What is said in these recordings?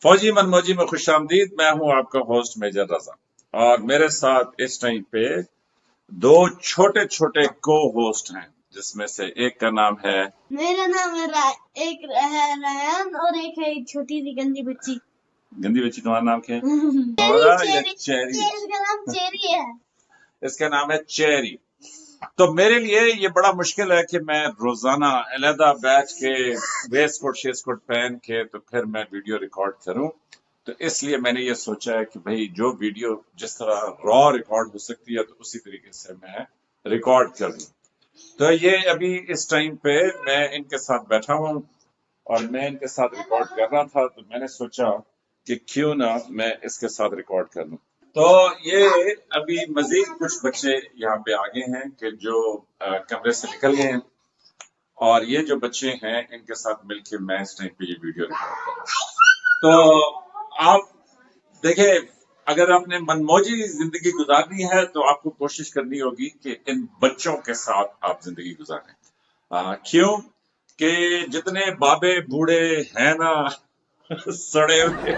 फौजी मनमौजी में खुश आमदीद। मैं हूं आपका होस्ट मेजर रजा, और मेरे साथ इस टाइम पे दो छोटे छोटे को होस्ट हैं, जिसमें से एक का नाम है, मेरा नाम है एक है रायन और एक है एक छोटी सी गंदी बच्ची। गंदी बच्ची। तुम्हारा नाम क्या है? Cherry, cherry. इसका नाम चेरी है। इसका नाम है चेरी। तो मेरे लिए ये बड़ा मुश्किल है कि मैं रोजाना अलहदा बैठ के वेस्ट कोट शेस्ट कोट पहन के तो फिर मैं वीडियो रिकॉर्ड करूं। तो इसलिए मैंने ये सोचा है कि भाई जो वीडियो जिस तरह रॉ रिकॉर्ड हो सकती है तो उसी तरीके से मैं रिकॉर्ड कर दूं। तो ये अभी इस टाइम पे मैं इनके साथ बैठा हूं और मैं इनके साथ रिकॉर्ड कर रहा था, तो मैंने सोचा कि क्यों ना मैं इसके साथ रिकॉर्ड कर लूं। तो ये अभी मजीद कुछ बच्चे यहाँ पे आगे हैं कि जो कमरे से निकल गए हैं, और ये जो बच्चे हैं इनके साथ मिलकर मैं इस टाइम पे ये वीडियो रिकॉर्ड कर रहा हूं। तो आप देखें, अगर आपने मनमौजी जिंदगी गुजारनी है तो आपको कोशिश करनी होगी कि इन बच्चों के साथ आप जिंदगी गुजारें। क्यों कि जितने बाबे बूढ़े हैं ना सड़े हुए,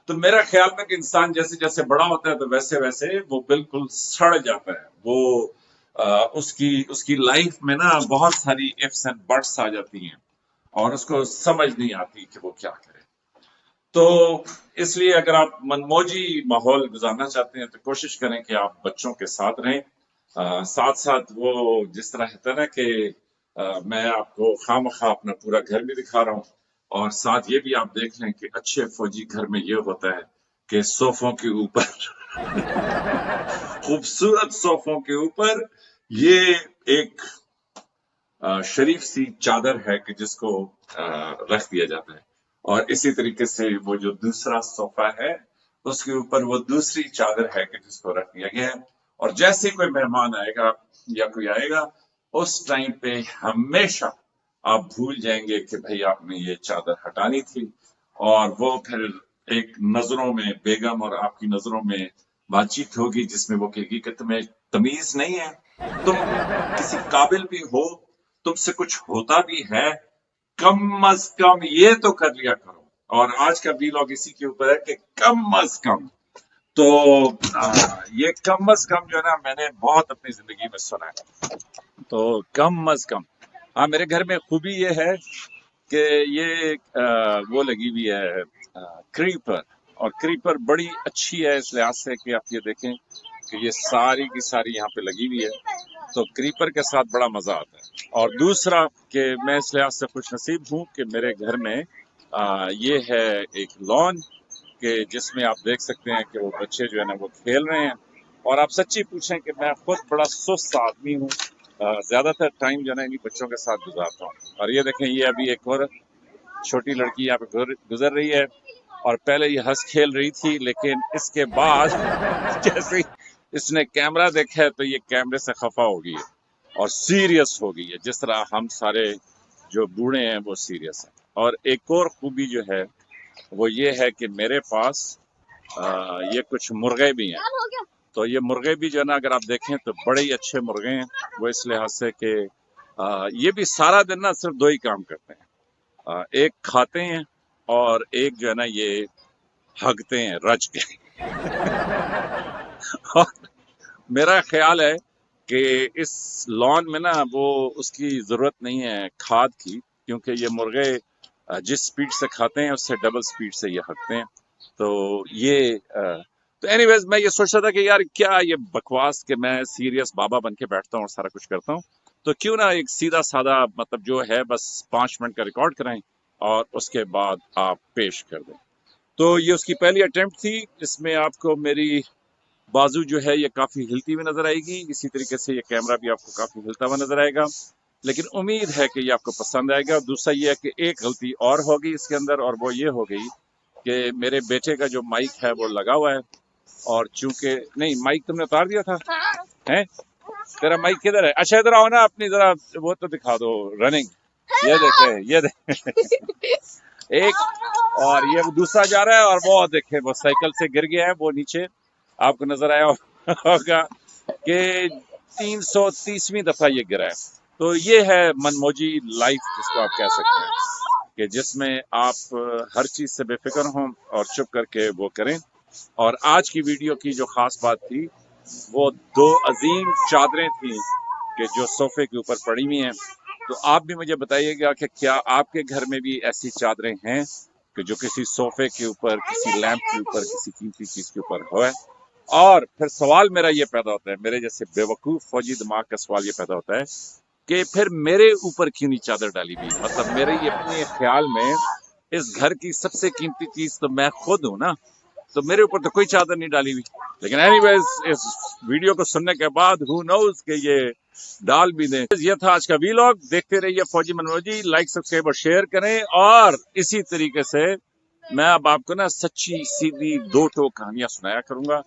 तो मेरा ख्याल में कि इंसान जैसे जैसे बड़ा होता है तो वैसे वैसे वो बिल्कुल सड़ जाता है। वो उसकी लाइफ में ना बहुत सारी इफ्स एंड बट्स आ जाती हैं और उसको समझ नहीं आती कि वो क्या करे। तो इसलिए अगर आप मनमौजी माहौल गुजारना चाहते हैं तो कोशिश करें कि आप बच्चों के साथ रहें। साथ साथ वो जिस तरह कहता है ना कि मैं आपको खामखा अपना पूरा घर भी दिखा रहा हूँ, और साथ ये भी आप देख लें कि अच्छे फौजी घर में ये होता है कि सोफों के ऊपर खूबसूरत सोफों के ऊपर ये एक शरीफ सी चादर है कि जिसको रख दिया जाता है, और इसी तरीके से वो जो दूसरा सोफा है उसके ऊपर वो दूसरी चादर है कि जिसको रख दिया गया है। और जैसे कोई मेहमान आएगा या कोई आएगा उस टाइम पे हमेशा आप भूल जाएंगे कि भाई आपने ये चादर हटानी थी, और वो फिर एक नजरों में बेगम और आपकी नजरों में बातचीत होगी जिसमें वो कहेगी कि तुम्हें तमीज नहीं है, तुम किसी काबिल भी हो, तुमसे कुछ होता भी है, कम अज कम ये तो कर लिया करो। और आज का व्लॉग इसी के ऊपर है कि कम अज कम। तो ये कम अज कम जो है ना मैंने बहुत अपनी जिंदगी में सुना है। तो कम अज कम, हाँ, मेरे घर में खूबी ये है कि ये वो लगी हुई है क्रीपर, और क्रीपर बड़ी अच्छी है इस लिहाज से कि आप ये देखें कि ये सारी की सारी यहाँ पे लगी हुई है, तो क्रीपर के साथ बड़ा मजा आता है। और दूसरा कि मैं इस लिहाज से खुश नसीब हूँ कि मेरे घर में ये है एक लॉन कि जिसमें आप देख सकते हैं कि वो बच्चे जो है ना वो खेल रहे हैं। और आप सच्ची पूछें कि मैं खुद बड़ा सुस्त आदमी हूँ, ज्यादातर टाइम जो है ना इन्हीं बच्चों के साथ गुजारता हूँ। और ये देखें, ये अभी एक और छोटी लड़की यहाँ पे गुजर रही है, और पहले ये हंस खेल रही थी, लेकिन इसके बाद जैसे ही इसने कैमरा देखा है तो ये कैमरे से खफा हो गई है और सीरियस हो गई है, जिस तरह हम सारे जो बूढ़े हैं वो सीरियस हैं। और एक और खूबी जो है वो ये है कि मेरे पास ये कुछ मुर्गे भी हैं। तो ये मुर्गे भी जो है ना अगर आप देखें तो बड़े ही अच्छे मुर्गे हैं, वो इस लिहाज से कि ये भी सारा दिन ना सिर्फ दो ही काम करते हैं, एक खाते हैं और एक जो है ना ये हगते हैं रज के। और मेरा ख्याल है कि इस लॉन में ना वो उसकी जरूरत नहीं है खाद की, क्योंकि ये मुर्गे जिस स्पीड से खाते हैं उससे डबल स्पीड से ये हगते हैं। तो ये तो एनीवेज मैं ये सोच रहा था कि यार क्या ये बकवास कि मैं सीरियस बाबा बन के बैठता हूँ और सारा कुछ करता हूँ, तो क्यों ना एक सीधा सादा मतलब जो है बस 5 मिनट का रिकॉर्ड कराएं और उसके बाद आप पेश कर दें। तो ये उसकी पहली अटेम्प्ट थी, इसमें आपको मेरी बाजू जो है ये काफी हिलती हुई नजर आएगी, इसी तरीके से ये कैमरा भी आपको काफी हिलता हुआ नजर आएगा, लेकिन उम्मीद है कि ये आपको पसंद आएगा। दूसरा ये है कि एक गलती और होगी इसके अंदर, और वो ये हो गई कि मेरे बेटे का जो माइक है वो लगा हुआ है, और चूंकि नहीं, माइक तुमने उतार दिया था हैं? तेरा माइक किधर है? अच्छा इधर आओ ना, अपनी जरा वो तो दिखा दो रनिंग। ये देखे, ये देखे एक, और ये दूसरा जा रहा है, और वो देखे वो साइकिल से गिर गया है, वो नीचे आपको नजर आया होगा कि 330वीं दफा ये गिरा है। तो ये है मनमौजी लाइफ जिसको आप कह सकते हैं کہ جس میں آپ ہر چیز سے بے فکر ہوں اور چپ کر کے وہ کریں. اور آج کی ویڈیو کی جو خاص بات تھی وہ 2 عظیم چادریں تھیں کہ جو صوفے کے اوپر پڑی ہوئی ہیں. تو آپ بھی مجھے بتائیے گا کہ کیا آپ کے گھر میں بھی ایسی چادریں ہیں کہ جو کسی صوفے کے اوپر، کسی لیمپ کے اوپر، کسی قیمتی چیز کے اوپر ہوئے. اور پھر سوال میرا یہ پیدا ہوتا ہے، میرے جیسے بے وقوف فوجی دماغ کا سوال یہ پیدا ہوتا ہے کہ پھر میرے اوپر کیوں نہیں چادر ڈالی ہوئی؟ مطلب میرے یہ اپنے خیال میں اس گھر کی سب سے قیمتی چیز تو میں خود ہوں نا، تو میرے اوپر تو کوئی چادر نہیں ڈالی ہوئی. لیکن اینی ویز اس ویڈیو کو سننے کے بعد ہو نوز کہ یہ ڈال بھی دیں. یہ تھا آج کا ویلاگ. دیکھتے رہیے فوجی منوجی. لائک، سبسکرائب اور شیئر کریں. اور اسی طریقے سے میں اب آپ کو نا سچی سیدھی 2 ٹوک کہانیاں سنایا کروں گا